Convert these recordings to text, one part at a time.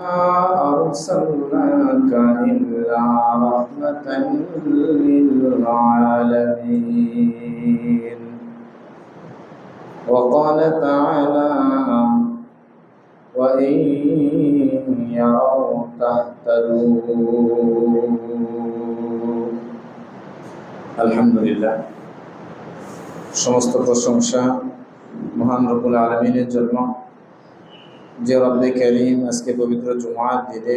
أرسلناك إلا رحمة للعالمين. وقال تعالى: وإن يروا تهتدوا. আলহামদুলিল্লাহ, সমস্ত প্রশংসা মহান রব্বুল আলামিনের জন্য, যে রব্বে কারীম আজকে পবিত্র জুমার দিনে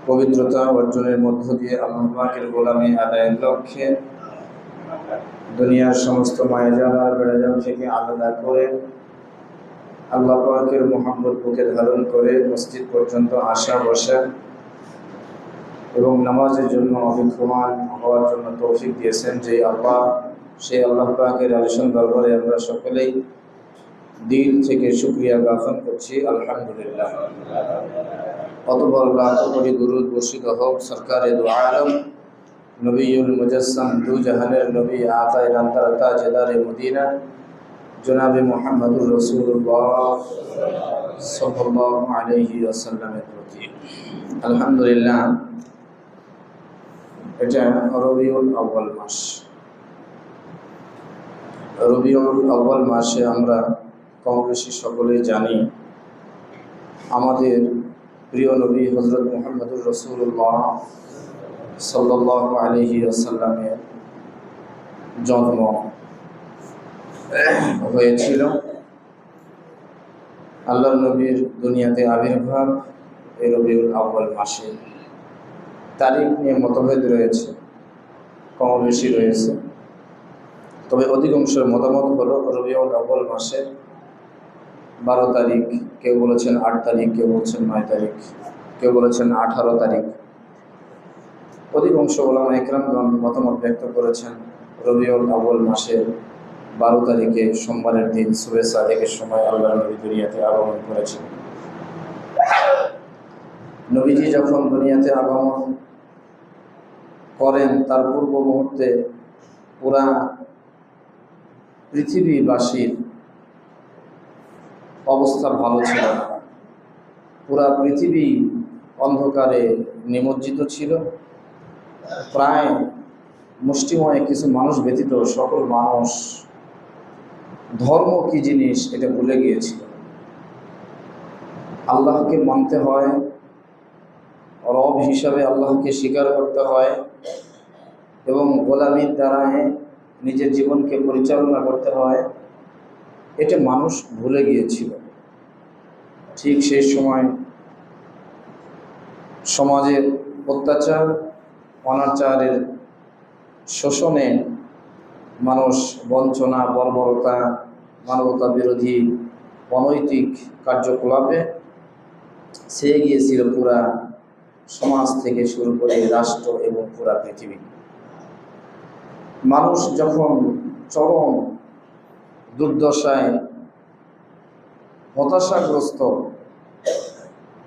পবিত্রতা অর্জনের মধ্য দিয়ে আল্লাহ পাকের গোলামি আদায়ের লক্ষ্যে দুনিয়ার সমস্ত মায়াজাল আর বেড়াজাল থেকে আলাদা করে আল্লাহ পাকের মুহাব্বত বুকে ধারণ করে মসজিদ পর্যন্ত আসা বসা এবং নামাজের জন্য অভিক্ষমান হওয়ার জন্য তৌফিক দিয়েছেন যে আল্লাহ, সেই আল্লাহ পাকের আলিশান দরবারে আমরা সকলেই দিল থেকে শুকরিয়া জ্ঞাপন করছি। আলহামদুলিল্লাহ। অতঃপর লাখো কোটি দুরূদ বর্ষিত হোক সরকারে দু আলম নবীউল মুজাসসাম দু জাহানের নবী আকায়ে নামদার তাজদারে মদিনা জনাবে মুহাম্মদুর রাসূলুল্লাহ সাল্লাল্লাহু আলাইহি ওয়াসাল্লামের প্রতি। আলহামদুলিল্লাহ, এটা রবিউল আউয়াল মাস। রবিউল আউয়াল মাসে আমরা কম বেশি সকলেই জানি আমাদের প্রিয় নবী হযরত মুহাম্মদুর রাসূলুল্লাহ সাল্লাল্লাহু আলাইহি ওয়াসাল্লামের জন্ম হয়েছিল। আল্লাহর নবীর দুনিয়াতে আবির্ভাব এই রবিউল আউয়াল মাসে। তারিখ নিয়ে মতভেদ রয়েছে, কম বেশি রয়েছে, তবে অধিকাংশের মতামত হলো রবিউল আউয়াল মাসের 12 তারিখ, কেউ বলেছেন 8 তারিখ, কেউ বলছেন 9 তারিখ, কেউ বলেছেন 18 তারিখ। অধিকাংশ উলামা ইকরামগণ মতামত ব্যক্ত করেছেন রবিউল আউয়াল মাসের 12 তারিখে সোমবারের দিন সুবহে সাদিকের সময় আল্লাহর নবী দুনিয়াতে আগমন করেছেন। নবীজি যখন দুনিয়াতে আগমন করেন তার পূর্ব মুহূর্তে পুরা পৃথিবীবাসীর অবস্থা ভালো ছিল না। পুরা পৃথিবী অন্ধকারে নিমজ্জিত ছিল। প্রায় মুষ্টিময় কিছু মানুষ ব্যতীত সকল মানুষ ধর্ম কি জিনিস এটা ভুলে গিয়েছিল। আল্লাহকে মানতে হয়, রব হিসাবে আল্লাহকে স্বীকার করতে হয় এবং গোলামির দ্বারা নিজের জীবনকে পরিচালনা করতে হয়, এটা মানুষ ভুলে গিয়েছিল। ঠিক সেই সময় সমাজের অত্যাচার অনাচারের শোষণে মানুষ বঞ্চনা, বর্বরতা, মানবতা বিরোধী অনৈতিক কার্যকলাপে ছেয়ে গিয়েছিল পুরা সমাজ থেকে শুরু করে রাষ্ট্র এবং পুরা পৃথিবী। মানুষ যখন চরম দুর্দশায় হতাশাগ্রস্ত,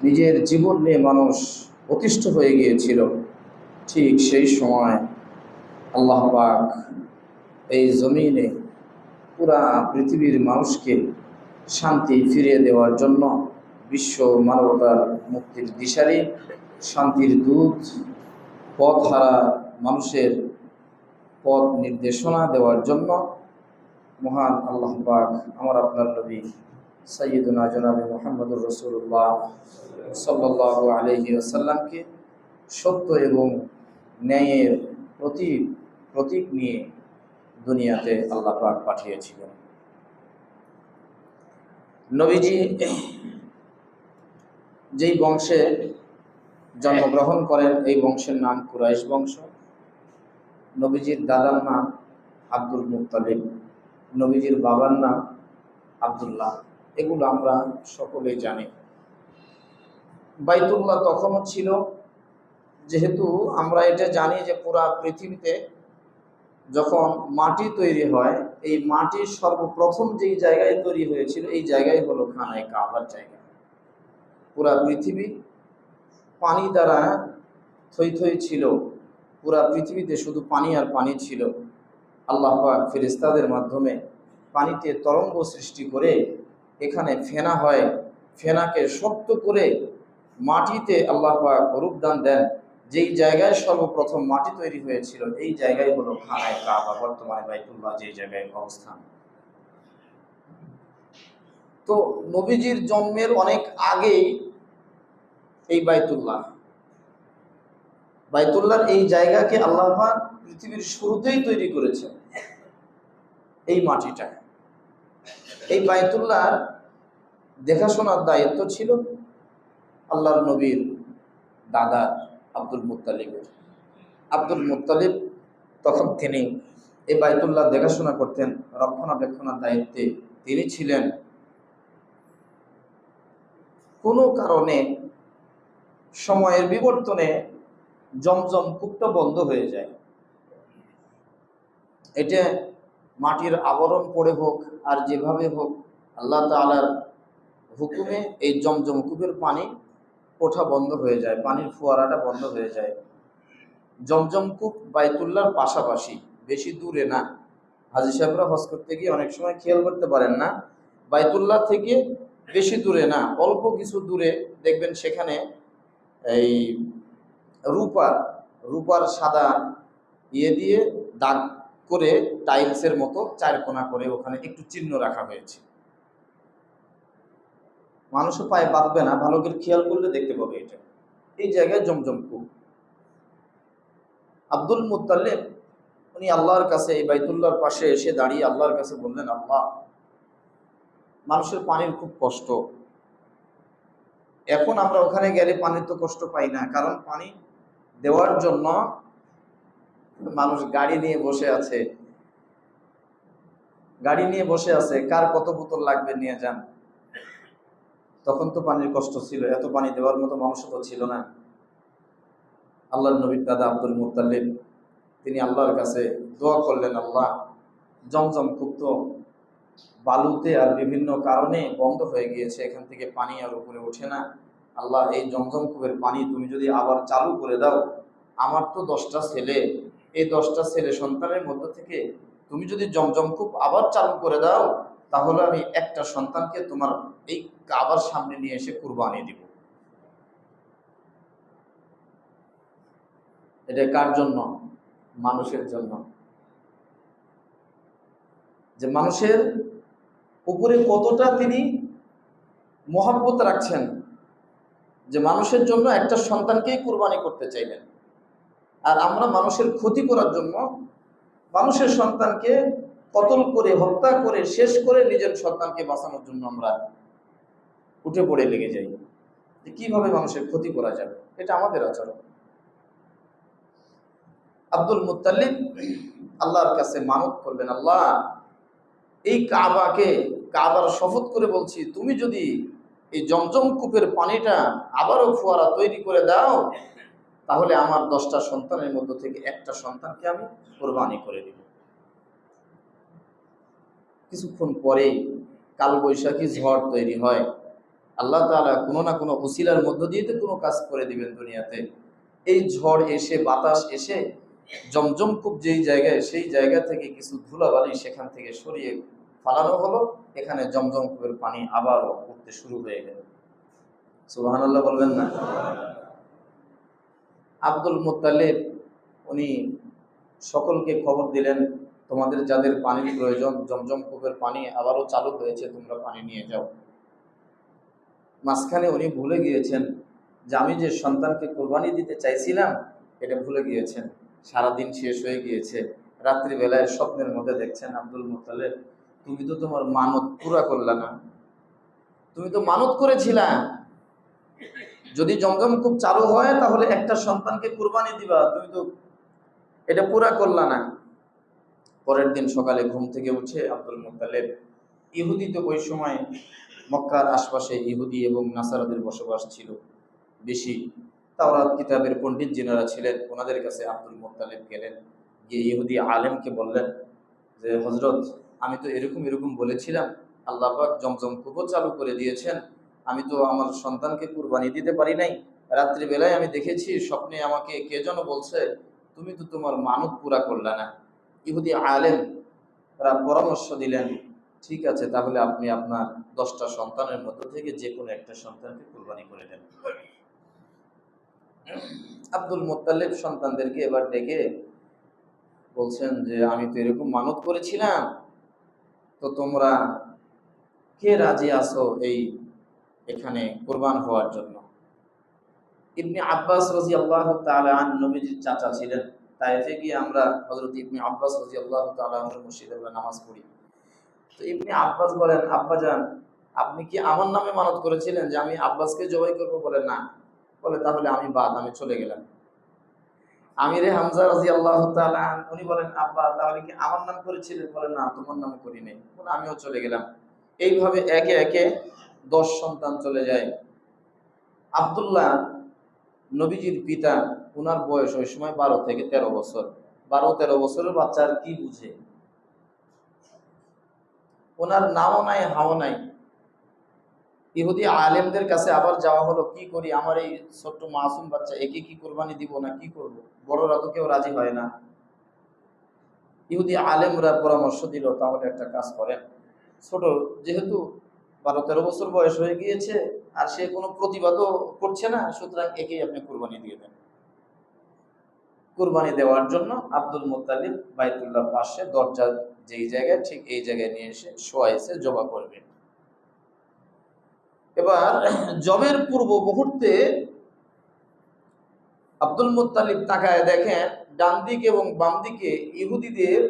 নিজের জীবন নিয়ে মানুষ অতিষ্ঠ হয়ে গিয়েছিল, ঠিক সেই সময় আল্লাহ পাক এই জমিনে পুরা পৃথিবীর মানুষকে শান্তি ফিরিয়ে দেওয়ার জন্য, বিশ্ব মানবতার মুক্তির দিশারি, শান্তির দূত, পথহারা মানুষের পথ নির্দেশনা দেওয়ার জন্য মহান আল্লাহ পাক আমার আপনার নবী সাইয়্যিদুনা জনাবে মুহাম্মদুর রাসূলুল্লাহ সাল্লাল্লাহু আলাইহি ওয়াসাল্লামকে সত্য এবং ন্যায়ের প্রতীক নিয়ে দুনিয়াতে আল্লাহ পাক পাঠিয়েছিলেন। নবীজি যেই বংশে জন্মগ্রহণ করেন এই বংশের নাম কুরাইশ বংশ। নবীজির দাদার নাম আব্দুল মুত্তালিব, নবীজির বাবার নাম আব্দুল্লাহ। এগুলো আমরা সকলেই জানি। বাইতুল্লাহ তখনও ছিল, যেহেতু আমরা এটা জানি যে পুরা পৃথিবীতে যখন মাটি তৈরি হয়, এই মাটির সর্বপ্রথম যেই জায়গায় তৈরি হয়েছিল এই জায়গায় হলো খানায়ে কাবার জায়গা। পুরা পৃথিবী পানি দ্বারা থই থই ছিল, পুরা পৃথিবীতে শুধু পানি আর পানি ছিল। আল্লাহ পাক ফেরেশতাদের মাধ্যমে পানিতে তরঙ্গ সৃষ্টি করে এখানে ফেনা হয়, ফেনাকে শক্ত করে মাটিতে আল্লাহ পাক রূপদান দেন। যেই জায়গায় সর্বপ্রথম মাটি তৈরি হয়েছিল এই জায়গায় হলো খানায় কাবা, বর্তমানে বাইতুল্লাহ যে জায়গায় অবস্থান। তো নবীজির জন্মের অনেক আগেই এই বাইতুল্লাহর এই জায়গাকে আল্লাহ পাক পৃথিবীর শুরুতেই তৈরি করেছেন। এই মাটিটা, এই বাইতুল্লাহর দেখাশোনার দায়িত্ব ছিল আল্লাহর নবীর দাদা আব্দুল মুত্তালিবের। আব্দুল মুত্তালিব তখন তিনি এই বাইতুল্লাহ দেখাশোনা করতেন, রক্ষণাবেক্ষণের দায়িত্বে তিনি ছিলেন। কোনো কারণে সময়ের বিবর্তনে জমজম কূপটা বন্ধ হয়ে যায়। এটা মাটির আবরণ পড়ে হোক আর যেভাবে হোক, আল্লাহ তাআলার হুকুমে এই জমজম কূপের পানি ওঠা বন্ধ হয়ে যায়, পানির ফোয়ারাটা বন্ধ হয়ে যায়। জমজম কূপ বাইতুল্লাহর পাশাপাশি, বেশি দূরে না। হাজী সাহেবরা হজ করতে গিয়ে অনেক সময় খেয়াল করতে পারেন না, বাইতুল্লাহ থেকে বেশি দূরে না, অল্প কিছু দূরে দেখবেন সেখানে এই রূপার সাদা দিয়ে দাগ করে টাইলসের মতো চারকোনা করে ওখানে একটু চিহ্ন রাখা হয়েছে। মানুষও পায়ে বাঁধবে না, ভালো করে খেয়াল করলে দেখতে পাবে এটা। এই জায়গায় জমজম কূপ। আব্দুল মুত্তালিব উনি আল্লাহর কাছে এই বাইতুল্লাহর পাশে এসে দাঁড়িয়ে আল্লাহর কাছে বললেন, আল্লাহ, মানুষের পানির খুব কষ্ট। এখন আমরা ওখানে গেলে পানির তো কষ্ট পাই না, কারণ পানি দেওয়ার জন্য মানুষ গাড়ি নিয়ে বসে আছে, কার কত বোতল লাগবে নিয়ে যান। তখন তো পানির কষ্ট ছিল, এত পানি দেওয়ার মতো মানুষও তো ছিল না। আল্লাহর নবীর দাদা আব্দুল মুত্তালিব তিনি আল্লাহর কাছে দোয়া করলেন, আল্লাহ, জমজম কূপ তো বালুতে আর বিভিন্ন কারণে বন্ধ হয়ে গিয়েছে, এখান থেকে পানি আর উপরে ওঠে না। আল্লাহ, এই জমজম কূপের পানি তুমি যদি আবার চালু করে দাও, আমার তো 10টা ছেলে, এই 10টা ছেলে সন্তানের মধ্য থেকে তুমি যদি জমজম কূপ আবার চালু করে দাও, তাহলে আমি একটা সন্তানকে তোমার এই কাবার সামনে নিয়ে এসে কুরবানি দিব। এটা কার জন্য? মানুষের জন্য। যে মানুষের উপরে কতটা তিনি মহব্বত রাখছেন, যে মানুষের জন্য একটা সন্তানকেই কুরবানি করতে চাইলেন। আর আমরা মানুষের ক্ষতি করার জন্য মানুষের সন্তানকে কতল করে, হত্যা করে, শেষ করে নিজের সন্তানকে বাঁচানোর জন্য আমরা উঠে পড়ে লেগে যাই যে কিভাবে মানুষের ক্ষতি করা যাবে। এটা আমাদের আচরণ। আব্দুল মুত্তালিব আল্লাহর কাছে মানত করলেন, আল্লাহ, এই কাবার শপথ করে বলছি, তুমি যদি এই জমজম কূপের পানিটা আবারও ফোয়ারা তৈরি করে দাও, তাহলে আমার 10টা সন্তানের মধ্য থেকে একটা সন্তানকে আমি কোরবানি করে দিব। কিছুক্ষণ পরেই কালবৈশাখী ঝড় তৈরি হয়। আল্লাহ তাআলা কোনো না কোনো উসিলার মধ্য দিয়ে তো কোনো কাজ করে দিবেন দুনিয়াতে। এই ঝড় এসে, বাতাস এসে জমজম কূপ যেই জায়গায়, সেই জায়গা থেকে কিছু ধুলাবালি সেখান থেকে সরিয়ে ফালানো হলো। এখানে জমজম কূপের পানি আবারও উঠতে শুরু হয়ে গেল। সুবহানাল্লাহ বলবেন না? আব্দুল মুত্তালিব উনি সকলকে খবর দিলেন, তোমাদের যাদের পানির প্রয়োজন, জমজম কূপের পানি আবারও চালু হয়েছে, তোমরা পানি নিয়ে যাও। মাঝখানে উনি ভুলে গিয়েছেন যে আমি যে সন্তানকে কোরবানি দিতে চাইছিলাম এটা ভুলে গিয়েছেন। সারাদিন শেষ হয়ে গিয়েছে। রাত্রিবেলায় স্বপ্নের মধ্যে দেখছেন, আব্দুল মুত্তালিব, তুমি তো তোমার মানত পুরা করলা না। তুমি তো মানত করেছিলা যদি জমজম কূপ চালু হয় তাহলে একটা সন্তানকে কুরবানি দিবা, তুমি তো এটা পুরা করলা না। পরের দিন সকালে ঘুম থেকে উঠে আব্দুল মুত্তালিব, ইহুদি তো ওই সময় মক্কার আশপাশে ইহুদি এবং নাসারাদের বসবাস ছিল বেশি। তাওরাত কিতাবের পণ্ডিত যিনারা ছিলেন ওনাদের কাছে আব্দুল মুত্তালিব গেলেন, গিয়ে ইহুদি আলেমকে বললেন যে, হযরত, আমি তো এরকম বলেছিলাম, আল্লাহ পাক জমজম কূপও চালু করে দিয়েছেন, আমি তো আমার সন্তানকে কুরবানি দিতে পারি নাই। রাত্রিবেলায় আমি দেখেছি স্বপ্নে আমাকে কে যেন বলছে, তুমি তো তোমার মানত পুরা করলা না। ইহুদি আলেম তারা পরামর্শ দিলেন, ঠিক আছে, তাহলে আপনি আপনার 10টা সন্তানের মধ্য থেকে যে কোনো একটা সন্তানকে কুরবানি করে দেন। আব্দুল মুত্তালিব সন্তানদেরকে এবার ডেকে বলছেন যে আমি তো এরকম মানত করেছিলাম, তো তোমরা কে রাজি আছো এই এখানে কুরবান হওয়ার জন্য? ইবনে আব্বাস রাদিয়াল্লাহু তাআলা আনহু নবীজির চাচা ছিলেন। তাইফে গিয়ে আমরা হযরত ইবনে আব্বাস রাদিয়াল্লাহু তাআলা আনহুর মসজিদে আমরা নামাজ পড়ি। তো ইবনে আব্বাস বলেন, আব্বাজান আপনি কি আমার নামে মানত করেছিলেন যে আমি আব্বাসকে জবাই করবো? বলে না। বলে তাহলে আমি চলে গেলাম। আমিরে হামজা রাদিয়াল্লাহু তাআলা আনহু উনি বলেন, আব্বা তাহলে কি আমার নাম করেছিলেন? বলে না, তোমার নামে করি নাই। বলে আমিও চলে গেলাম। এইভাবে একে একে 10 সন্তান চলে যায়। আব্দুল্লাহ নবীজির পিতা, ওনার বয়স ওই সময় 12 থেকে 13 বছর। 12-13 বছরের বাচ্চা আর কি বুঝে? ওনার নামও নাই, হাও নাই। ইহুদি আলেমদের কাছে আবার যাওয়া হলো, কি করি, আমার এই ছোট্ট মাসুম বাচ্চা, একে কি কোরবানি দিব না কি করব? বড়রা তো কেউ রাজি হয় না। ইহুদি আলেমরা পরামর্শ দিল, তাহলে একটা কাজ করেন, ছোট যেহেতু 12-13 বছর বয়স হয়ে গিয়েছে আর সে কোনো প্রতিবাদও করছে না, সুতরাং একেই আপনি কোরবানি দিয়ে দেন। কুরবানি দেওয়ার জন্য আব্দুল মুত্তালিব বাইতুল্লাহ পাশে দরজা যেই জায়গায়, ঠিক এই জায়গায় নিয়ে এসে শোয়াইছে, জবা করবে। এবার জবের পূর্ব মুহূর্তে আব্দুল মুত্তালিব তাকায় দেখেন ডান দিকে এবং বাম দিকে ইহুদিদের,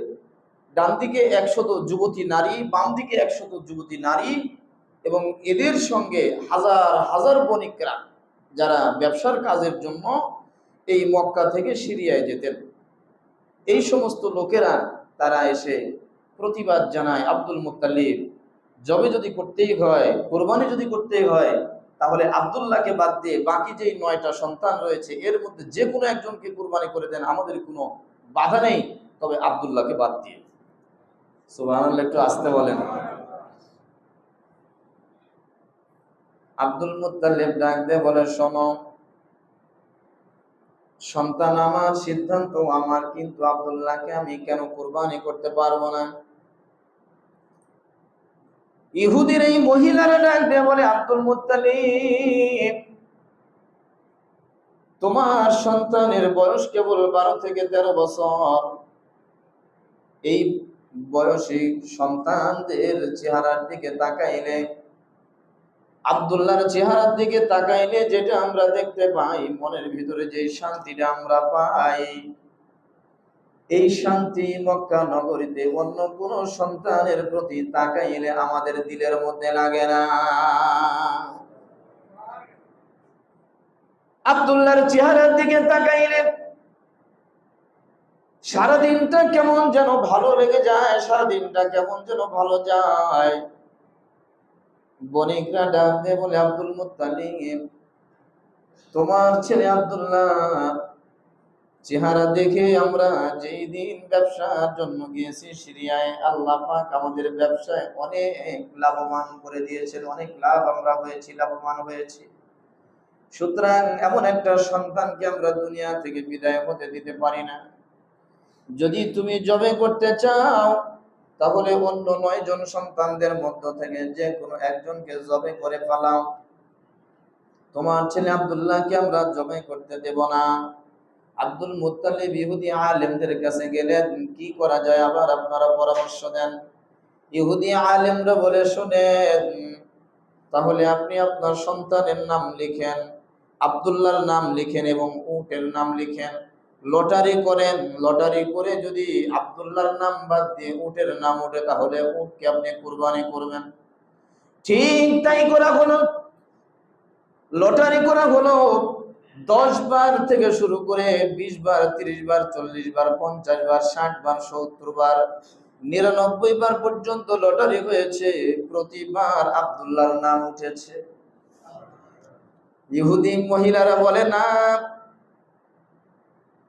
ডান দিকে 100 যুবতী নারী, বাম দিকে 100 যুবতী নারী, এবং এদের সঙ্গে হাজার হাজার বণিকরা যারা ব্যবসার কাজের জন্য এই মক্কা থেকে সিরিয়ায় যেতেন। এই সমস্ত লোকেরা তারা এসে প্রতিবাদ জানায়, আব্দুল মুত্তালিব জবে যদি করতেই হয়, কোরবানি যদি করতেই হয়, তাহলে আব্দুল্লাহকে বাদ দিয়ে বাকি যেই 9টা সন্তান রয়েছে এর মধ্যে যে কোনো একজনকে কোরবানি করে দেন, আমাদের কোনো বাধা নেই, তবে আব্দুল্লাহকে বাদ দিয়ে। সুবহানাল্লাহ, একটু আসতে বলেন। আব্দুল মুত্তালিব ডাক দিয়ে বলে, শোনো, সন্তান আমার, সিদ্ধান্ত আমার, কিন্তু আব্দুল্লাহকে আমি কেন কোরবানি করতে পারবো না? ইহুদির এই মহিলারা ডাক দিয়ে বলে, আব্দুল মুত্তালিব তোমার সন্তানের বয়স কেবল 12 থেকে 13 বছর। এই বয়সী সন্তানদের চেহারার দিকে তাকাইলে, আব্দুল্লাহর চেহারার দিকে তাকাইলে যেটা আমরা দেখতে পাই, মনের ভিতরে যে শান্তিটা আমরা পাই, এই শান্তি মক্কা নগরীতে অন্য কোন সন্তানের প্রতি তাকাইলে আমাদের দিলের মধ্যে লাগে না। আব্দুল্লাহর চেহারার দিকে তাকাইলে সারাদিনটা কেমন যেন ভালো লেগে যায়, সারাদিনটা কেমন যেন ভালো যায়। বণিকরা ডাক দিয়ে বলে, আব্দুল মুত্তালিব তোমার ছেলে আব্দুল্লাহ চেহারা দেখে আমরা যেই দিন ব্যবসার জন্য গিয়েছি সিরিয়ায়, আল্লাহ পাক আমাদের ব্যবসায় অনেক লাভবান করে দিয়েছেন, অনেক লাভ আমরা হয়েছি, লাভবান হয়েছি। সুতরাং এমন একটা সন্তানকে আমরা দুনিয়া থেকে বিদায় হতে দিতে পারি না। যদি তুমি জবে করতে চাও, তাহলে অন্য 9 জন সন্তানদের মধ্য থেকে যে কোনো একজনকে জবে করে ফেলাও। তোমার ছেলে আব্দুল্লাহকে আমরা জবে করতে দেব না। আব্দুল মুত্তালিব ইহুদি আলেমদের কাছে গেলেন, কি করা যায়, আবার আপনারা পরামর্শ দেন। ইহুদি আলেমরা বলে, শুনেন, তাহলে আপনি আপনার সন্তানের নাম লিখেন, আব্দুল্লাহর নাম লিখেন এবং উটের নাম লিখেন, লটারি করেন। লটারি করে যদি আব্দুল্লাহর নাম বাদ দিয়ে উটের নাম ওঠে, তাহলে উটকে আপনি কুরবানি করবেন। ঠিক তাই করা হলো। লটারি করা হলো। 10 বার থেকে শুরু করে 20 বার, 30 বার, 40 বার, 50 বার, 60 বার, 70 বার, 99 বার পর্যন্ত লটারি হয়েছে। প্রতিবার আব্দুল্লাহর নাম উঠেছে। ইহুদি মহিলারা বলে, না,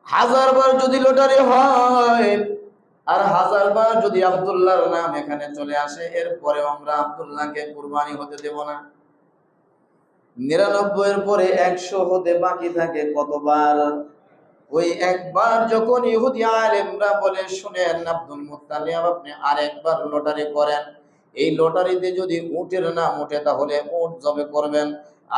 1000 বার যদি লটারি হয় আর 1000 বার যদি আব্দুল্লাহর নাম এখানে চলে আসে, এরপরে আমরা আব্দুল্লাহকে কুরবানি হতে দেব না। 99 এর পরে 100 হতে বাকি থাকে কতবার? ওই একবার যখন ইহুদি আলেমরা বলে, শুনেন আব্দুল মুত্তালিব আপনি আরেকবার লটারি করেন, এই লটারিতে যদি উটের নাম ওঠে তাহলে উট জবে করবেন,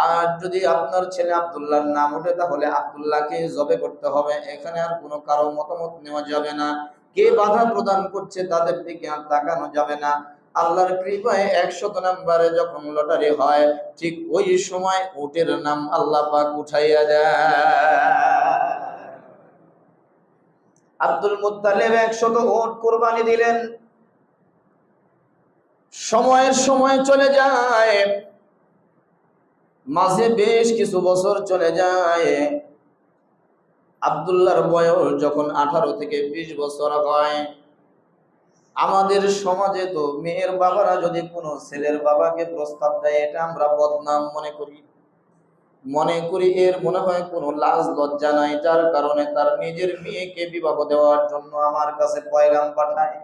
আর যদি আপনার ছেলে আব্দুল্লাহর নাম ওঠে তাহলে আব্দুল্লাহকে জবে করতে হবে। এখানে আর কোনো কারো মতামত নেওয়া যাবে না। কে বাধা প্রদান করছে তাদের দিকে আর তাকানো যাবে না। আল্লাহর কৃপায় 100 নম্বরে যখন লটারি হয়, ঠিক ওই সময় উটের নাম আল্লাহ পাক উঠাইয়া দেয়। আব্দুল মুত্তালিব 100 উট কুরবানি দিলেন। সময় চলে যায়, মাঝে বেশ কিছু বছর চলে যায়। আব্দুল্লাহর বয়স যখন 18 থেকে 20 বছর হয়, আমাদের সমাজে তো মেয়ের বাবারা যদি কোনো ছেলের বাবাকে প্রস্তাব দেয়, এটা আমরা বদনাম মনে করি এর মনে হয় কোনো লাজ লজ্জা নাই, যার কারণে তার নিজের মেয়েকে বিবাহ দেওয়ার জন্য আমার কাছে পয়গাম পাঠায়।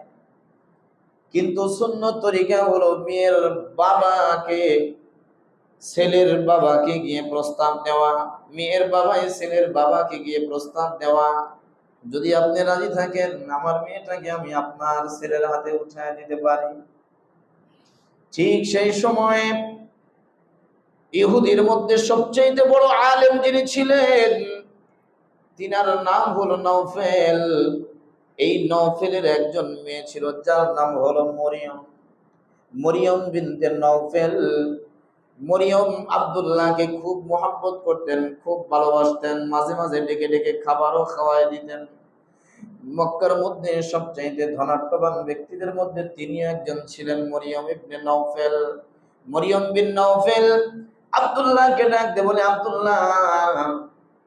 কিন্তু সুন্নত তরিকা হলো মেয়ের বাবাকে ছেলের বাবাকে গিয়ে প্রস্তাব দেওয়া, মেয়ের বাবাই ছেলের বাবাকে গিয়ে প্রস্তাব দেওয়া। যদি আপনি রাজি থাকেন, আমার মেয়েটাকে আমি আপনার ছেলের হাতে উঠায় দিতে পারি। ঠিক সেই সময়ে ইহুদির মধ্যে সবচেয়ে বড় আলেম যিনি ছিলেন, তিনার নাম হলো নওফেল। এই নওফেলের একজন মেয়ে ছিল যার নাম হলো মরিয়ম বিনতে নওফেল। মরিয়ম আব্দুল্লাহকে খুব মহব্বত করতেন, খুব ভালোবাসতেন, মাঝে মাঝে ডেকে ডেকে খাবারও খাওয়াই দিতেন। মক্কার মধ্যে সবচাইতে ধনাঢ্যবান ব্যক্তিদের মধ্যে তিনি একজন ছিলেন, মরিয়ম ইবনে নওফেল। মরিয়ম বিন নওফেল আব্দুল্লাহকে ডাক দিয়ে বলে, আব্দুল্লাহ,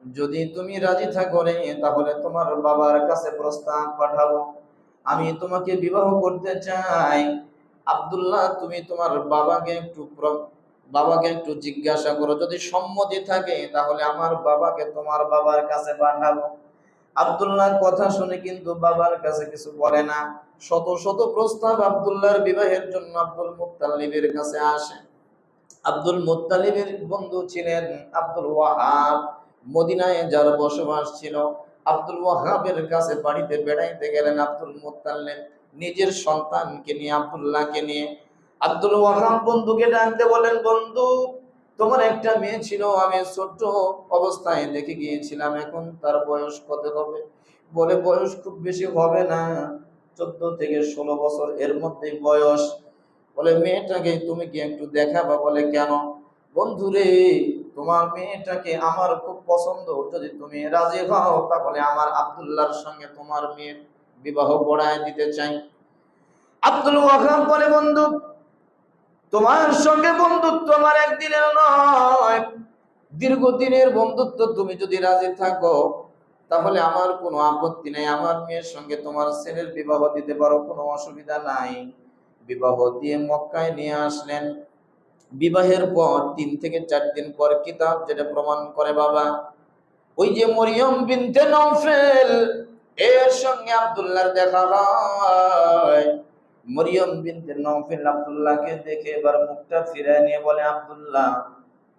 যদি তুমি রাজি থাকো রে, তাহলে তোমার বাবার কাছে প্রস্তাব পাঠাবো, আমি তোমাকে বিবাহ করতে চাই। আব্দুল্লাহ, তুমি তোমার বাবাকে একটু জিজ্ঞাসা করো, যদি সম্মতি থাকে তাহলে আমার বাবাকে তোমার বাবার কাছে পাঠাবো। আব্দুল্লাহর কথা শুনে কিন্তু বাবার কাছে কিছু বলে না। শত শত প্রস্তাব আব্দুল্লাহর বিবাহের জন্য আব্দুল মুত্তালিবের কাছে আসে। আব্দুল মুত্তালিবের বন্ধু ছিলেন আব্দুল ওয়াহাব, মদিনায় যার বসবাস ছিল। আব্দুল ওয়াহাবের কাছে বাড়িতে বেড়াইতে গেলেন আব্দুল মুত্তালিব নিজের সন্তানকে নিয়ে, আব্দুল্লাহকে নিয়ে। আব্দুল ওয়াহাব বন্ধুকে ডাকতে বলেন, বন্ধু, তোমার একটা মেয়ে ছিল, আমি ছোট অবস্থায় দেখে গিয়েছিলাম, এখন তার বয়স কত হবে? বলে, বয়স খুব বেশি হবে না, 14 থেকে 16 বছর এর মধ্যে বয়স। বলে, মেয়েটাকে তুমি কি একটু দেখাবা? বলে, কেন? বন্ধুরে, তোমার মেয়েটাকে আমার খুব পছন্দ, যদি তুমি রাজি হও তাহলে আমার আব্দুল্লাহর সঙ্গে তোমার মেয়ের বিবাহ পড়ায় দিতে চাই। আব্দুল ওয়াহাব বলে, বন্ধু, তোমার সঙ্গে বন্ধুত্ব আমার একদিনের নয়, দীর্ঘদিনের বন্ধুত্ব। তুমি যদি রাজি থাকো তাহলে আমার কোনো আপত্তি নাই, আমার মেয়ের সঙ্গে তোমার ছেলের বিবাহ দিতে পারো, কোনো অসুবিধা নাই। বিবাহ দিয়ে মক্কায় নিয়ে আসলেন। বিবাহের পর 3 থেকে 4 দিন পর কিতাব যেটা প্রমাণ করে, বাবা, ওই যে মরিয়ম বিনতে নওফেল, এর সঙ্গে আব্দুল্লাহর দেখা হয়। মরিয়ম বিনতে নওফেল আব্দুল্লাহকে দেখে এবার মুখটা ফিরিয়ে নিয়ে বলে, আব্দুল্লাহ,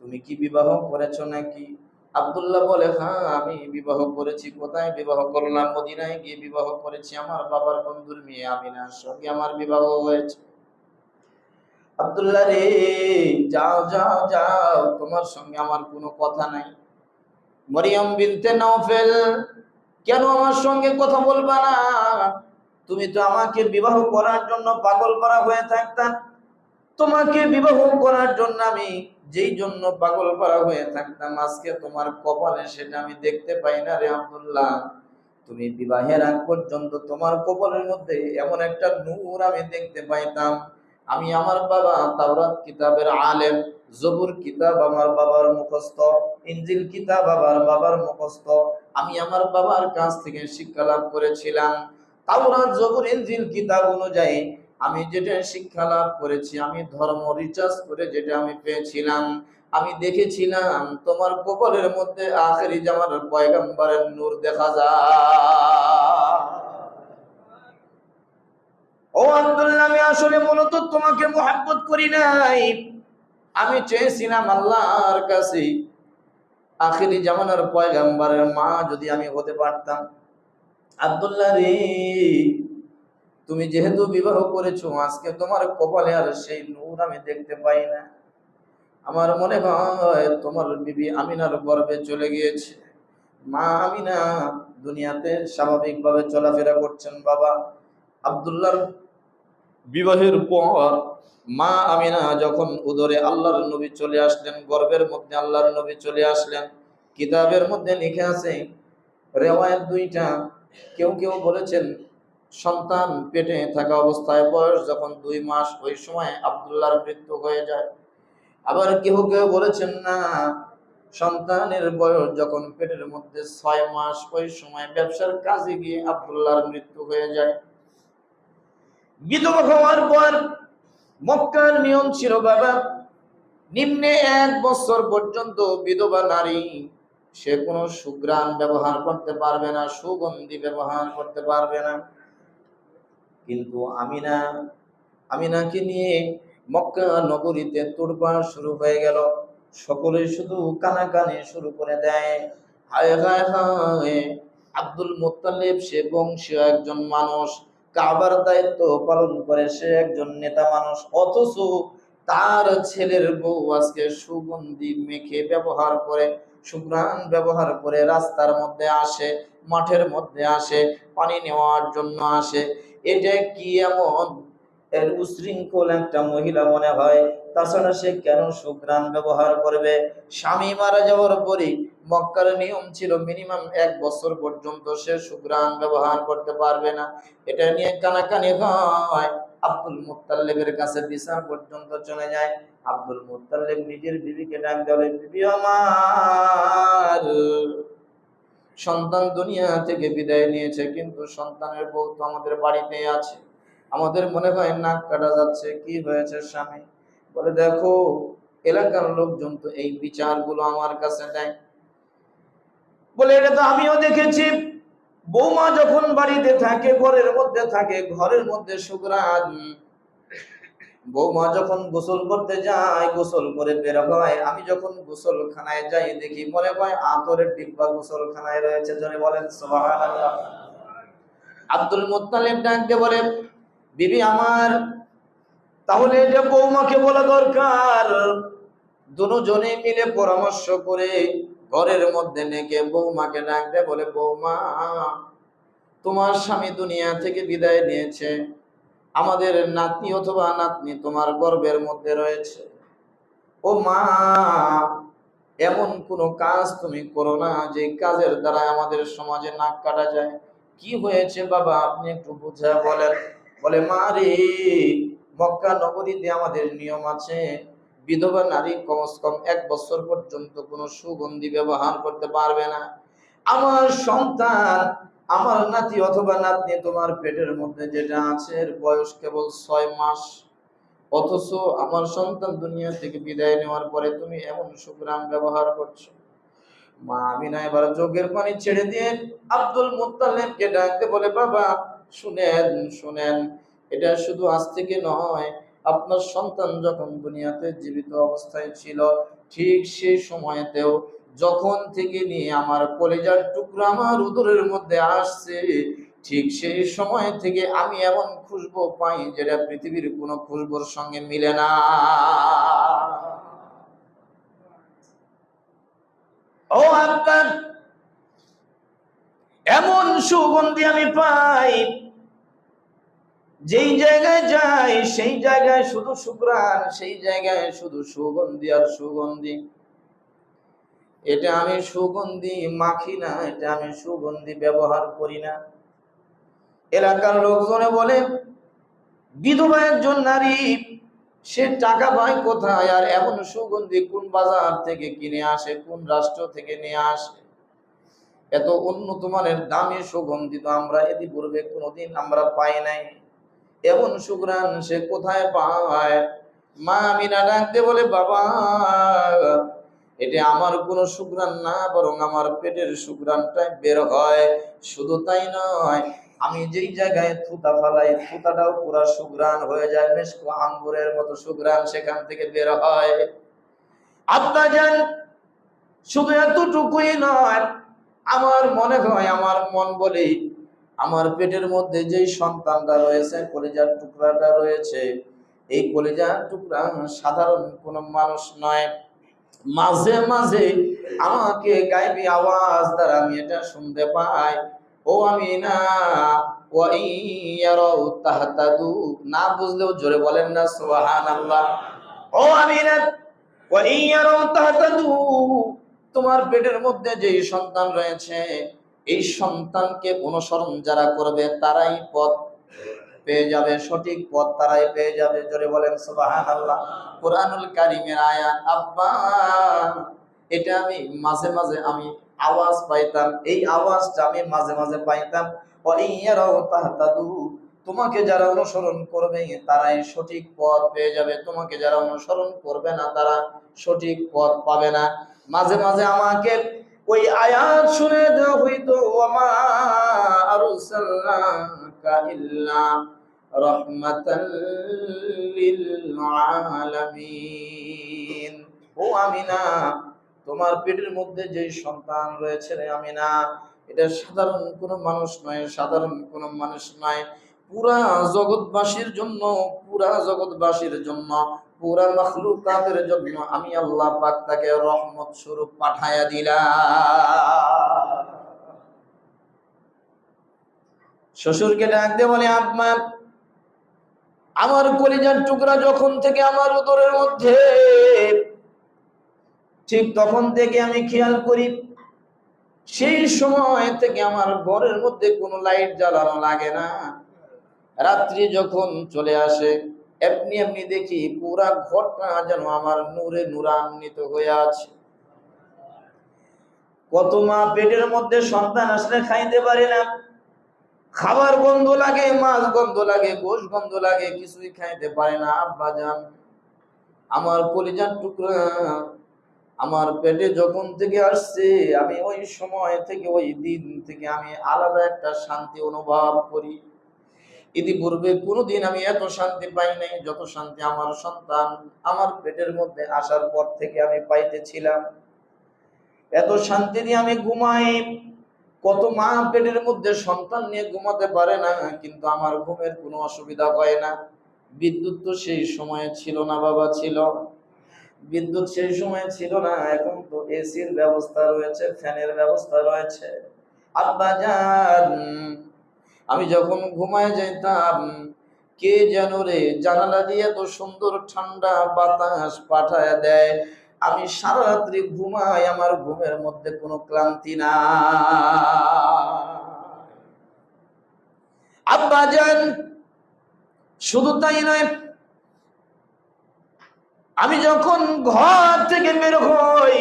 তুমি কি বিবাহ করেছো নাকি? আব্দুল্লাহ বলে, হ্যাঁ, আমি বিবাহ করেছি। কোথায় বিবাহ করলাম? মদিনায় গিয়ে বিবাহ করেছি, আমার বাবার বন্ধুর মেয়ে আমিনার সঙ্গে আমার বিবাহ হয়েছে। আব্দুল্লাহ রে, যাও যাও যাও, তোমার সঙ্গে আমার কোনো কথা নাই। মরিয়ম বিনতে নওফেল, কেন আমার সঙ্গে কথা বলবা না? তুমি তো আমাকে বিবাহ করার জন্য পাগল করা হয়ে থাকতাম। তোমাকে বিবাহ করার জন্য আমি যেই জন্য পাগল করা হয়ে থাকতাম, আজকে তোমার কপালে সেটা আমি দেখতে পাই না রে আব্দুল্লাহ। তুমি বিবাহের আগ পর্যন্ত তোমার কপালের মধ্যে এমন একটা নূর আমি দেখতে পাইতাম। আমি আমার বাবা তাওরাত কিতাবের আলেম, জবুর কিতাব আমার বাবার মুখস্থ, ইনজিল কিতাব আমার বাবার মুখস্থ। আমি আমার বাবার কাছ থেকে শিক্ষা লাভ করেছিলাম। তাওরাত, জবুর, ইনজিল কিতাব অনুযায়ী আমি যেটা শিক্ষা লাভ করেছি, আমি ধর্ম রিসার্চ করে যেটা আমি পেয়েছিলাম, আমি দেখেছিলাম তোমার কপালের মধ্যে আখেরি জামানার পয়গম্বরের নূর দেখা যায়। ও আব্দুল্লাহ, আমি আসলে মূলত তোমাকে মুহাব্বত করি নাই, আমি চেয়েছিলাম আল্লাহর কাছে আখেরি জামানার পয়গম্বরের মা যদি আমি হতে পারতাম। আব্দুল্লাহ রে, তুমি যেহেতু বিবাহ করেছো, আজকে তোমার কপালে আর সেই নূর আমি দেখতে পাই না। আমার মনে হয় তোমার বিবি আমিনার গর্ভে চলে গিয়েছে। মা আমিনা দুনিয়াতে স্বাভাবিকভাবে চলাফেরা করছেন। বাবা আব্দুল্লাহর বিবাহের পর মা আমিনা যখন উদরে আল্লাহর নবী চলে আসলেন, গর্ভের মধ্যে আল্লাহর নবী চলে আসলেন। কিতাবের মধ্যে লিখে আছে, রেওয়ায়াত দুইটা। কেউ কেউ বলেছেন সন্তান পেটে থাকা অবস্থায় বয়স যখন 2 মাস, ওই সময় আব্দুল্লাহর মৃত্যু হয়ে যায়। আবার কেউ কেউ বলেছেন না, সন্তানের বয়স যখন পেটের মধ্যে 6 মাস, ওই সময় ব্যবসার কাজে গিয়ে আব্দুল্লাহর মৃত্যু হয়ে যায়। বিধবা হওয়ার পর মক্কার নিয়ম ছিল বাবা, নিম্নে 1 বছর পর্যন্ত বিধবা নারী সে কোনো সুঘ্রাণ ব্যবহার করতে পারবে না, সুগন্ধি ব্যবহার করতে পারবে না। কিন্তু আমিনাকে নিয়ে মক্কা নগরীতে তোড়পাড় শুরু হয়ে গেল। সকলে শুধু কানাকানি শুরু করে দেয়, হায় হায় হায়, আব্দুল মুত্তালিব সে বংশীয় একজন মানুষ, কাবার দায়িত্ব পালন করে, সে একজন নেতা মানুষ, অথচ তার ছেলের বউ আজকে সুগন্ধি মেখে ব্যবহার করে, সুঘ্রাণ ব্যবহার করে রাস্তার মধ্যে আসে, মাঠের মধ্যে আসে, পানি নেওয়ার জন্য আসে। এটা কি এমন এর উশৃঙ্খল একটা মহিলা মনে হয়? তাছাড়া সে কেন সুঘ্রাণ ব্যবহার করবে? স্বামী মারা যাওয়ার পরে মক্কার নিয়ম ছিল মিনিমাম 1 বছর পর্যন্ত সে সুঘ্রাণ ব্যবহার করতে পারবে না। এটা নিয়ে কানাকানি হয়। আব্দুল মুত্তালিবের কাছে বিচার পর্যন্ত চলে যায়। আব্দুল মুত্তালিব নিজের বিবিকে ডাক দেয়, বিবি আমার, সন্তান দুনিয়া থেকে বিদায় নিয়েছে, কিন্তু সন্তানের বউ তো আমাদের বাড়িতেই আছে। আমাদের মনে হয় নাক কাটা যাচ্ছে। কি হয়েছে স্বামী? বলে, দেখো, এলাকার লোকজন তো এই বিচারগুলো আমার কাছে দেয়। বলে, এটা তো আমিও দেখেছি, বৌমা যখন বাড়িতে থাকে, ঘরের মধ্যে থাকে, ঘরের মধ্যে সুঘ্রাণ। বৌমা যখন গোসল করতে যায়, গোসল করে বের হয়, আমি যখন গোসলখানায় যাই দেখি মনে হয় আতরের ডিব্বা গোসলখানায় রয়েছে। জনে বলেন সুবহানাল্লাহ। আব্দুল মুত্তালিব ডাক দিয়ে বলে, বিবি আমার, তাহলে এটা বৌমাকে বলা দরকার। দুজনে মিলে পরামর্শ করে ঘরের মধ্যে নেকে বৌমাকে ডাক দিয়ে বলে, বৌমা, তোমার স্বামী দুনিয়া থেকে বিদায় নিয়েছে, আমাদের নাতনি অথবা নাতনি তোমার গর্ভের মধ্যে রয়েছে। ও মা, এমন কোন কাজ তুমি করো না যে কাজের দ্বারা আমাদের সমাজে নাক কাটা যায়। কি হয়েছে বাবা, আপনি একটু বুঝা বলেন। বলে, মা রে, মক্কা নগরীতে আমাদের নিয়ম আছে, বিধবা নারী কমসে কম 1 বছর পর্যন্ত কোনো সুগন্ধি ব্যবহার করতে পারবে না। আমার সন্তান, আমার নাতি অথবা নাতনি তোমার পেটের মধ্যে যেটা আছে, এর বয়স কেবল 6 মাস, অথচ আমার সন্তান দুনিয়া থেকে বিদায় নেওয়ার পরে তুমি এমন সুঘ্রাণ ব্যবহার করছো। মা আমিনা এবার চোখের পানি ছেড়ে দিয়ে আব্দুল মুত্তালিবকে ডাকতে বলে, বাবা শুনেন শুনেন, এটা শুধু আজ থেকে নয়, আপনার সন্তান যখন দুনিয়াতে জীবিত অবস্থায় ছিল, ঠিক সেই সময়তেও যখন থেকে নিয়ে আমার কলিজার টুকরা আমার উদরের মধ্যে আসছে, ঠিক সেই সময় থেকে আমি এমন খুশবু পাই যেটা পৃথিবীর কোনো খুশবুর সঙ্গে মিলে না। ও আপনার, এমন সুগন্ধি আমি পাই, যেই জায়গায় যাই সেই জায়গায় শুধু সুঘ্রাণ, সেই জায়গায় শুধু সুগন্ধি আর সুগন্ধি। এটা আমি সুগন্ধি মাখি না, এটা আমি সুগন্ধি ব্যবহার করি না। এলাকার লোকজনে বলে, বিধবা একজন নারী, সে টাকা পায় কোথায়, আর এমন সুগন্ধি কোন বাজার থেকে কিনে আসে, কোন রাষ্ট্র থেকে নিয়ে আসে? এত উন্নত মানের দামি সুগন্ধি তো আমরা ইতিপূর্বে কোনোদিন আমরা পাই নাই। এমন সুঘ্রাণ সে কোথায় পায়? মা আমিনা ডাকতে বলে, বাবা, এটা আমার কোনো সুঘ্রাণ না, বরং আমার পেটের সুঘ্রাণটাই বের হয়। শুধু তাই নয়, আমি যেই জায়গায় থুতা ফালাই, থুতাটাও পুরা সুঘ্রাণ হয়ে যায়, মেশকো আঙ্গুরের মতো সুঘ্রাণ সেখান থেকে বের হয়। আব্বা জান, শুধু এতটুকুই নয়, আমার মনে হয়, আমার মন বলে, আমার পেটের মধ্যে যেই সন্তানটা রয়েছে, কলিজার টুকরাটা রয়েছে, এই কলিজার টুকরা সাধারণ কোনো মানুষ নয়। মাঝে মাঝে আমাকে গায়বী আওয়াজ দ্বারা আমি এটা শুনতে পাই, ও আমিনা, ওয়া ইয়ারাউ তাহতাদু। না বুঝলেও জোরে বলেন না সুবহানাল্লাহ। ও আমিনা, ওয়া ইয়ারাউ তাহতাদু, তোমার পেটের মধ্যে যে সন্তান রয়েছে, এই সন্তানকে অনুসরণ যারা করবে তারাই পথ পেয়ে যাবে, সঠিক পথ তারাই পেয়ে যাবে। জোরে বলেন সুবহানাল্লাহ। কুরআনুল কারীমের আয়াত। আব্বা, এটা আমি মাঝে মাঝে আমি আওয়াজ পাইতাম, এই আওয়াজটা আমি মাঝে মাঝে পাইতাম। ওয়া ইয়ারাউ তাহতাদু, তোমাকে যারা অনুসরণ করবে তারাই সঠিক পথ পেয়ে যাবে, তোমাকে যারা অনুসরণ করবে না তারা সঠিক পথ পাবে না। মাঝে মাঝে আমাকে ওই আয়াত শুনে দেওয়া হইতো, ওয়ামা আরসালনাকা ইল্লা রাহমাতাল লিল আলামিন। ও আমিনা, তোমার পেটের মধ্যে যে সন্তান রয়েছে রে আমিনা, এটা সাধারণ কোনো মানুষ নয়, সাধারণ কোনো মানুষ নয়। পুরা জগৎবাসীর জন্য, পুরা জগৎবাসীর জন্য, পুরা মাখলুকাতের জন্য আমি আল্লাহ পাক তাকে রহমত স্বরূপ পাঠায়া দিলাম। শ্বশুরকে ডাক দিয়ে বলে, আব্বা, আমার কলিজার টুকরা যখন থেকে আমার উদরের মধ্যে, ঠিক তখন থেকে আমি খেয়াল করি, সেই সময় থেকে আমার ঘরের মধ্যে কোনো লাইট জ্বালানো লাগে না। রাত্রি যখন চলে আসে, এমনি এমনি দেখি পুরা ঘরটা যেন আমার নূরে নূরান্বিত হয়ে আছে। কত মা পেটের মধ্যে সন্তান আসলে খাইতে পারে না, খাবার গন্ধ লাগে, মাছ গন্ধ লাগে, গোশ গন্ধ লাগে, কিছুই খাইতে পারে না। আব্বা জান, আমার কলিজার টুকরা আমার পেটে যখন থেকে আসছে, আমি ওই সময় থেকে, ওই দিন থেকে আমি আলাদা একটা শান্তি অনুভব করি। ইতিপূর্বে কোনোদিন আমি এত শান্তি পাই নাই যত শান্তি আমার সন্তান আমার পেটের মধ্যে আসার পর থেকে আমি পাইতেছিলাম। এত শান্তি নিয়ে আমি ঘুমাই। কত মা পেটের মধ্যে সন্তান নিয়ে ঘুমাতে পারে না, কিন্তু আমার ঘুমের কোনো অসুবিধা হয় না। বিদ্যুৎ তো সেই সময়ে ছিল না বাবা, ছিল বিদ্যুৎ সেই সময় ছিল না। এখন তো এসির ব্যবস্থা রয়েছে, ফ্যানের ব্যবস্থা রয়েছে। আব্বা জান, আমি যখন ঘুমায় যাইতাম, কে যেন রে জানালা দিয়ে এত সুন্দর ঠান্ডা বাতাস পাঠায় দেয়, আমি সারা রাত্রি ঘুমাই, আমার ঘুমের মধ্যে কোনো ক্লান্তি না। আব্বা জান, শুধু তাই নয়, আমি যখন ঘর থেকে বের হই,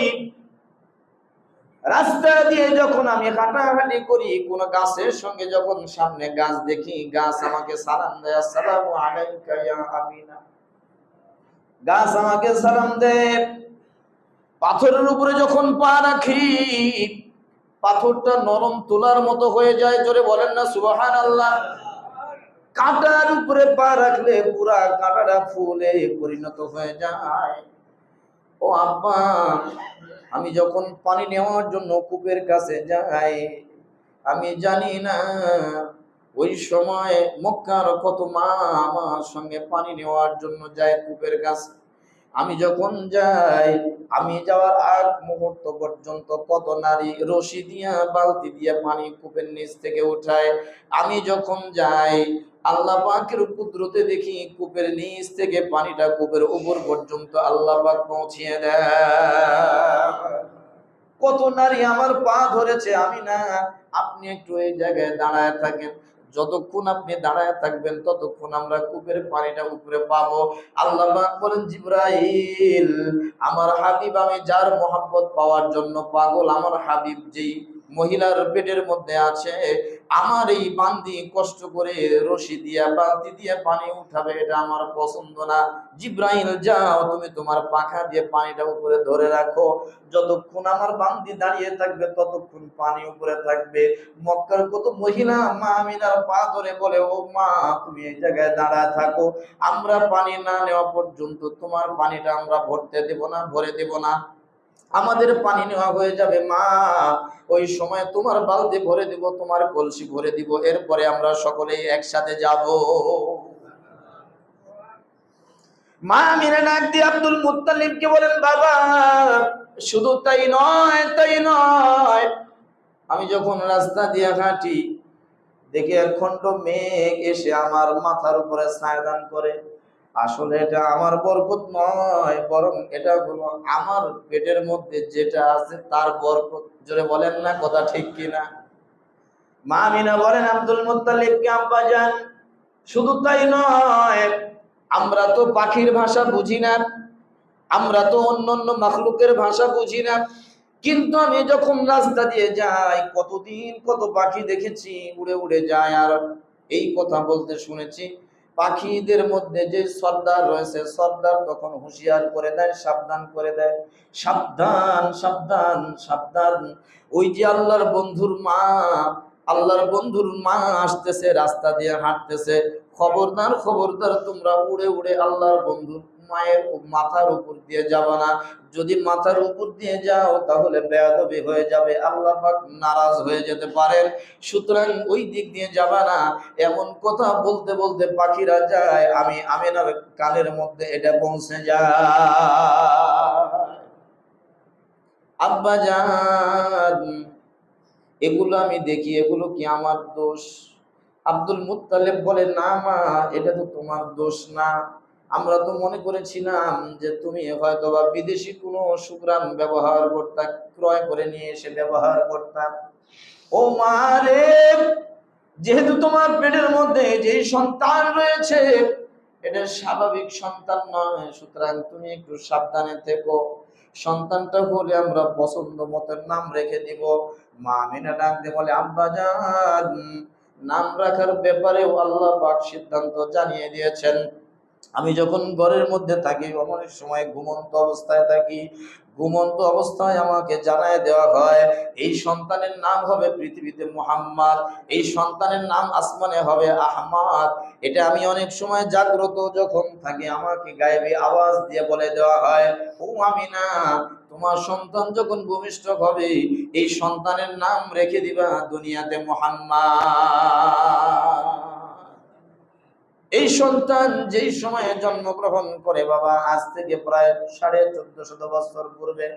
রাস্তা দিয়ে যখন আমি হাঁটাহাঁটি করি, কোন গাছের সঙ্গে যখন সামনে গাছ দেখি, গাছ আমাকে সালাম দেয়, আসসালামু আলাইকা ইয়া আমিনা। গাছ আমাকে সালাম দেয়। পাথরের উপরে যখন পা রাখি, পাথরটা নরম তুলার মতো হয়ে যায়। জোরে বলেন না সুবহানাল্লাহ। কাঁটার উপরে পা রাখলে পুরা কাঁটাটা ফুলে পরিণত হয়ে যায়। ও আব্বা, আমি যখন পানি নেওয়ার জন্য কূপের কাছে যাই, আমি জানি না ওই সময় মক্কার কত মা আমার সঙ্গে পানি নেওয়ার জন্য যায় কূপের কাছে। আমি যখন যাই, আমি যাওয়ার আগ মুহূর্ত পর্যন্ত কত নারী রশি দিয়া বালতি দিয়া পানি কূপের নিচ থেকে উঠায়। আমি যখন যাই, আল্লাহ পাকের কুদরতে দেখি কূপের নিচ থেকে পানিটা কূপের উপর পর্যন্ত আল্লাহ পাক পৌঁছিয়ে দেয়। কত নারী আমার পা ধরেছে, আমি না। আপনি একটু এই জায়গায় দাঁড়ায় থাকেন, যতক্ষণ আপনি দাঁড়ায় থাকবেন ততক্ষণ আমরা কূপের পানিটা উপরে পাবো। আল্লাহ পাক বলেন, জিবরাইল, আমার হাবিব, আমি যার মহব্বত পাওয়ার জন্য পাগল, আমার হাবিব যেই মহিলার পেটের মধ্যে আছে, আমার এই বান্দি কষ্ট করে রশি দিয়া বালতি দিয়ে পানি উঠাবে, এটা আমার পছন্দ না। জিবরাইল, যাও, তুমি তোমার পাখা দিয়ে পানিটা উপরে ধরে রাখো, যতক্ষণ আমার বান্দি দাঁড়িয়ে থাকবে ততক্ষণ পানি উপরে থাকবে। মক্কার কত মহিলা মা আমিনার পা ধরে বলে, ও মা, তুমি এই জায়গায় দাঁড়ায় থাকো, আমরা পানি না নেওয়া পর্যন্ত তোমার পানিটা আমরা ভরতে দেব না, ভরে দেব না। আমাদের পানি নেওয়া হয়ে যাবে মা, ওই সময় তোমার বালতি ভরে দিব, তোমার কলসি ভরে দিব, এরপরে আমরা সকলেই একসাথে যাব। মা আমিনা ডাক দিয়ে আব্দুল মুত্তালিবকে বলেন, বাবা শুধু তাই নয়, তাই নয়, আমি যখন রাস্তা দিয়ে হাঁটি দেখি এক খণ্ড মেঘ এসে আমার মাথার উপরে ছায়া দান করে। আসলে এটা আমার বরকত নয়, বরং এটা হলো আমার পেটের মধ্যে যেটা আছে তার বরকত। জোরে বলেন না, কথা ঠিক কিনা? মা আমিনা বলেন, আব্দুল মুত্তালিবকে, আব্বা জান শুধু তাই নয়, আমরা তো পাখির ভাষা বুঝি না, আমরা তো অন্যান্য মাখলুকের ভাষা বুঝি না, কিন্তু আমি যখন রাস্তা দিয়ে যাই কতদিন কত পাখি দেখেছি উড়ে উড়ে যায়, আর এই কথা বলতে শুনেছি পাখিদের মধ্যে যে সর্দার রয়েছে, সর্দার তখন হুঁশিয়ার করে দেয়, সাবধান করে দেয়, সাবধান সাবধান সাবধান, ওই যে আল্লাহর বন্ধুর মা, আল্লাহর বন্ধুর মা আসতেছে, রাস্তা দিয়ে হাঁটতেছে, খবরদার খবরদার তোমরা উড়ে উড়ে আল্লাহর বন্ধুর মায়ের মাথার উপর দিয়ে যাবে না, যদি মাথার উপর দিয়ে যাও তাহলে বেয়াদবি হয়ে যাবে, আল্লাহ পাক নারাজ হয়ে যেতে পারেন, সুতরাং ওই দিক দিয়ে যাবে না। এমন কথা বলতে বলতে পাখিরা যায়, আমি আমিনার কানের মধ্যে এটা পৌঁছে যায়। আব্বা জান এগুলো আমি দেখি, এগুলো কি আমার দোষ? আব্দুল মুত্তালিব বলে, না মা, এটা তো তোমার দোষ না, আমরা তো মনে করেছিলাম যে তুমি হয়তোবা বিদেশি কোনো সুগ্রাম ব্যবহার করতা, ক্রয় করে নিয়ে এসে ব্যবহার করতা। ও মা রে, যেহেতু তোমার পেটের মধ্যে যে সন্তান রয়েছে এটা স্বাভাবিক সন্তান নয়, সুতরাং তুমি একটু সাবধানে থেকো, সন্তানটা হলে আমরা পছন্দ মতের নাম রেখে দিব। মা আমিনা ডাক দিয়ে বলে, আব্বা জান নাম রাখার ব্যাপারেও আল্লাহ পাক সিদ্ধান্ত জানিয়ে দিয়েছেন। আমি যখন ঘরের মধ্যে থাকি অনেক সময় ঘুমন্ত অবস্থায় থাকি, ঘুমন্ত অবস্থায় আমাকে জানায় দেওয়া হয় এই সন্তানের নাম হবে পৃথিবীতে মুহাম্মদ, এই সন্তানের নাম আসমানে হবে আহমদ। এটা আমি অনেক সময় জাগ্রত যখন থাকি আমাকে গায়েবী আওয়াজ দিয়ে বলে দেওয়া হয়, ও আমিনা তোমার সন্তান যখন ভূমিষ্ঠ হবে এই সন্তানের নাম রেখে দিবা দুনিয়াতে মুহাম্মদ। এই সন্তান যেই সময়ে জন্মগ্রহণ করে বাবা, আজ থেকে প্রায় 1450 বছর পূর্বে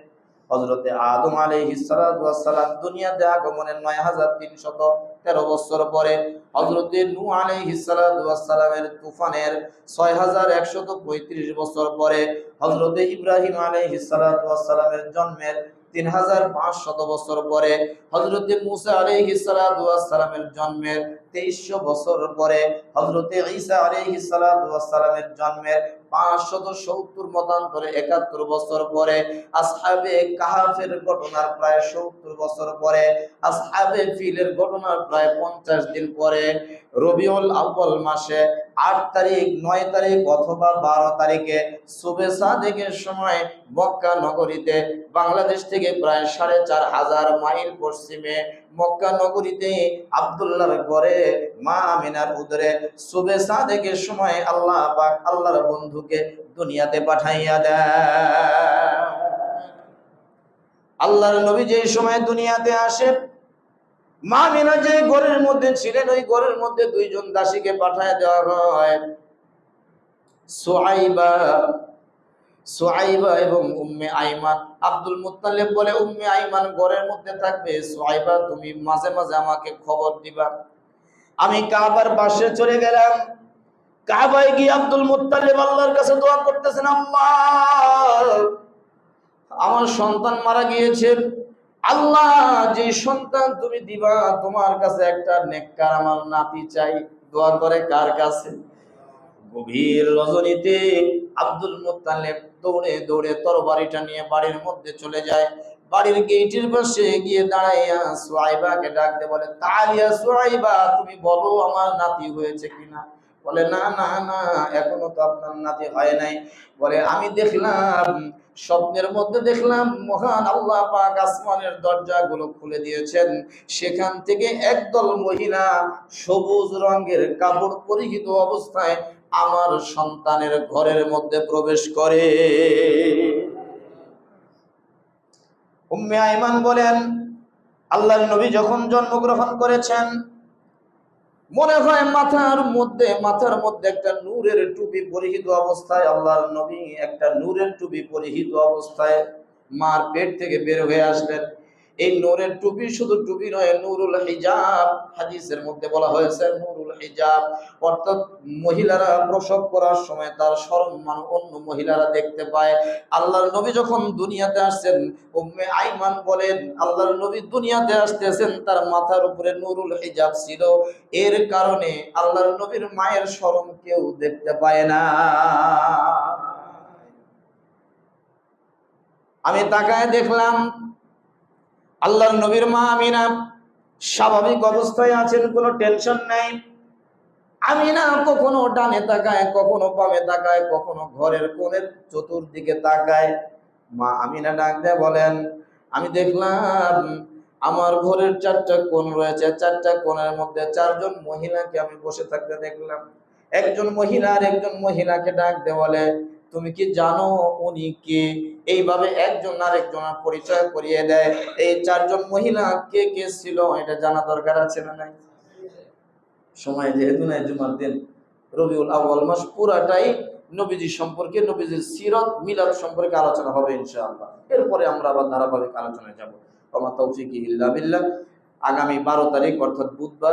হযরতে আদম আলাইহিস সালাতু ওয়াস সালাম দুনিয়াতে আগমনের 9313 বছর পরে, হযরতে নূহ আলাইহিস সালাতু ওয়াস সালামের তুফানের 6135 বছর পরে, হযরতে ইব্রাহিম আলাইহিস সালাতু ওয়াস সালামের জন্মের 3500 বছর পরে, হযরতে মূসা আলাইহিস সালাতু ওয়াস সালামের জন্মের 2300 বছর পরে, হযরতে ঈসা আলাইহিস সালাতু ওয়াস সালামের জন্মের 570 মতান্তরে 71 বছর পরে, আসহাবে কাহাফের ঘটনার প্রায় 70 বছর পরে, আসহাবে ফিলের ঘটনার প্রায় 50 দিন পরে, রবিউল আউয়াল মাসে 8 তারিখ 9 তারিখ অথবা 12 তারিখে সুবে সাদেকের সময় মক্কা নগরীতে, বাংলাদেশ থেকে প্রায় 4500 মাইল পশ্চিমে মক্কা নগরীতে আব্দুল্লাহর ঘরে মা আমিনার উদরে সুবে সাদেকের সময় আল্লাহ পাক আল্লাহর বন্ধুকে দুনিয়াতে পাঠাইয়া দেয়। আল্লাহর নবী যে সময় দুনিয়াতে আসে, মা আমিনা যে ঘরের মধ্যে ছিলেন ওই ঘরের মধ্যে দুইজন দাসীকে পাঠায় দেওয়া হয়, সুআইবা সুআইবা এবং উম্মে আইমান। আব্দুল মুত্তালিব বলে, উম্মে আইমান ঘরের মধ্যে থাকবে, সুআইবা তুমি মাঝে মাঝে আমাকে খবর দিবা। আমি কাবার পাশে চলে গেলাম, কাবায় গিয়ে আব্দুল মুত্তালিব আল্লাহর কাছে দোয়া করতেছেন, আল্লাহ আমার সন্তান মারা গিয়েছে, আল্লাহ যে সন্তান তুমি দিবা তোমার কাছে একটা নেককার আমার নাতি চাই। দোয়া করে কার কাছে? গভীর রজনীতে আব্দুল মুত্তালিব দৌড়ে দৌড়ে তরবারিটা নিয়ে বাড়ির মধ্যে চলে যায়, বাড়ির গেটের পাশে গিয়ে দাঁড়াইয়া সুআইবাকে ডাক দিয়ে বলে, তালিয়া সুআইবা তুমি বলো আমার নাতি হয়েছে কিনা? বলে, না না না এখনো তো আপনার নাতি হয় নাই। বলে, আমি দেখলাম স্বপ্নের মধ্যে দেখলাম মহান আল্লাহ পাক আসমানের দরজাগুলো খুলে দিয়েছেন, সেখান থেকে একদল মহিলা সবুজ রঙের কাপড় পরিহিত অবস্থায় আমার সন্তানের ঘরের মধ্যে প্রবেশ করে। উম্মে আইমান বলেন, আল্লাহর নবী যখন জন্মগ্রহণ করেছেন, মনে হয় মাথার মধ্যে একটা নূরের টুপি পরিহিত অবস্থায় আল্লাহর নবী একটা নূরের টুপি পরিহিত অবস্থায় মার পেট থেকে বের হয়ে আসলেন। এই নূরের টুপি শুধু টুপি নয়, নূরুল হিজাব। হাদিসের মধ্যে বলা হয়েছে নূরুল হিজাব, অর্থাৎ মহিলারা প্রসব করার সময় তার সম্মান অন্য মহিলারা দেখতে পায়। আল্লাহর নবী যখন দুনিয়াতে আসছেন, উম্মে আইমান বলেন, আল্লাহর নবী দুনিয়াতে আসতেছেন, তার মাথার উপরে নূরুল হিজাব ছিল। এর কারণে আল্লাহর নবীর মায়ের শরম কেউ দেখতে পায় না। আমি তাকায় দেখলাম আল্লাহর নবীর মা আমিনা স্বাভাবিক অবস্থায় আছেন, কোনো টেনশন নাই। আমিনা কখনো ডানে তাকায়, কখনো বামে তাকায়, কখনো ঘরের কোণের চতুর্দিকে তাকায়। মা আমিনা ডাক দেয় বলেন, আমি দেখলাম আমার ঘরের 4টা কোণ রয়েছে, 4টা কোণের মধ্যে 4জন মহিলাকে আমি বসে থাকতে দেখলাম। একজন মহিলাকে ডাক দিয়ে বলে, তুমি কি জানো উনি কে? এইভাবে একজন আরেকজনের পরিচয় করিয়ে দেয়। এই 4জন মহিলা কে কে ছিল এটা জানা দরকার আছে না নাই? সময় যেহেতু নাই, জুমার দিন, রবিউল আউয়াল মাস পুরাটাই নবীজি সম্পর্কে, নবীজির সিরাত মিলাদ সম্পর্কে আলোচনা হবে ইনশাআল্লাহ। এরপরে আমরা আবার ধারাবাহিক আলোচনায় যাব। ওয়া মা তাওফীকি ইল্লা বিল্লাহ। আগামী 12 তারিখ অর্থাৎ বুধবার